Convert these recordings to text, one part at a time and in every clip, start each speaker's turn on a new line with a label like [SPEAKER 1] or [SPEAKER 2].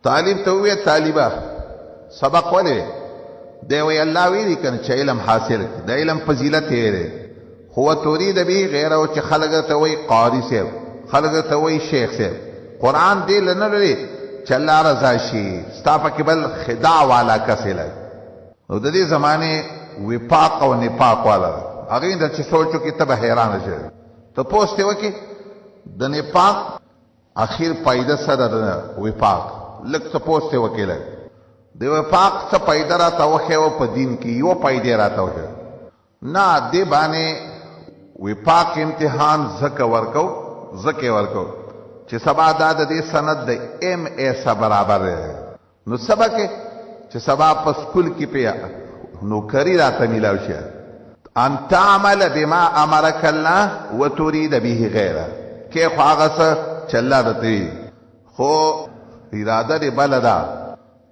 [SPEAKER 1] طالب ته وی طالبہ سبق ولې دی وی الله ویلي کنه چې علم حاصل د علم فضیلت یې دی هو تريد به غیر او چې خلق ته وی قاری صاحب خلق ته وی شیخ صاحب قرآن دی لنه لري چې الله رضا شي ستا پکې بل خداع والا کسله او د دې زمانه وفاق او نفاق والا هغه د چې سوچو کې ته به حیران شې ته پوښتنه وکې د نفاق اخیر پایده سره د وفاق لک څه پوښتنه وکړه د وفاق څه پایده راته وخه او په دین کې یو پایده راته وخه نه دی باندې وفاق امتحان زکه ورکو چې سبا دا د دې سند د ایم ای سره برابر دی نو سبا کې چې سبا په سکول کې په نوکری راته ملاو شي ان تعمل بما امرك الله وتريد به غيره کې خو هغه څه چې الله درته خو اراده دې بلدا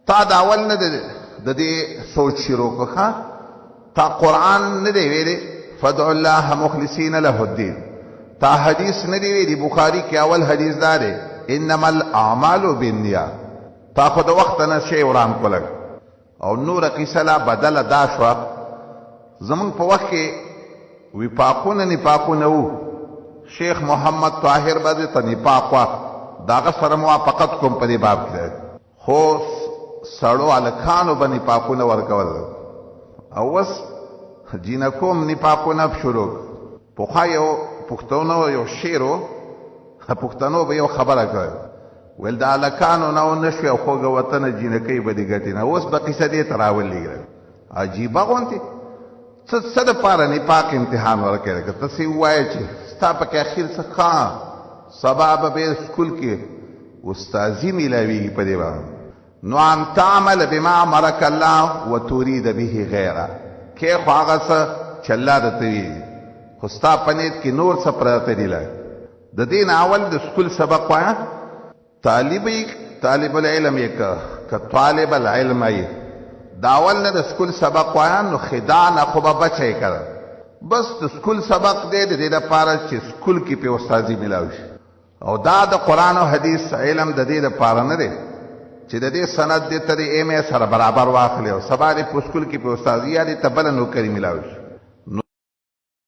[SPEAKER 1] تا دا اول نه د دې سوچ شروع کړه تا قرآن نه دی ویلي فدع الله مخلصین له الدين تا حدیث نه دی ویلي بخاری کې اول حدیث دا دی انما الاعمال بالنیات تا خو د وخت نه شی وران کولک او نور قصه لا بدل دا شو زمون په وخت کې وفاقونه نفاقونه وو شیخ محمد طاهر باندې ته نفاق وا داغه سره موافقت کوم په دې باب کې خو سړو الکانو باندې پاکونه ورکول او وس جینکوم نفاقونه شروع په خایو پښتونو یو شیرو پښتنو به یو خبره کوي ول دا الکانو نو نشو او خوګه وطن جینکې به دي ګټینه اوس به قصه دې تراول لګره عجیب غونتی څه د پاره نفاق امتحان ورکړي که تاسو وایي چې ستا په اخر څه سبب به سکول کې استاذي ملاويږي په دې باندې نو ان تعمل بما امرك الله وتريد به غيره کې خو هغه څه چې الله درته وي خو ستا په نیت کې نور څه پراته دي د دین اول د سکول سبق وایا طالب العلم یک ک طالب العلم ای داول نه د سکول سبق وایا نو خداع نه خو به بچي کړ بس د سکول سبق دې د دې لپاره چې سکول کې په استادي ملاوي او دا د قران او حديث علم د دې لپاره نه دی چې د دې سند دې ته ایم ای سره برابر واخلې او سبا دې په سکول کې په استادي یا دې تبل نو کری ملاوي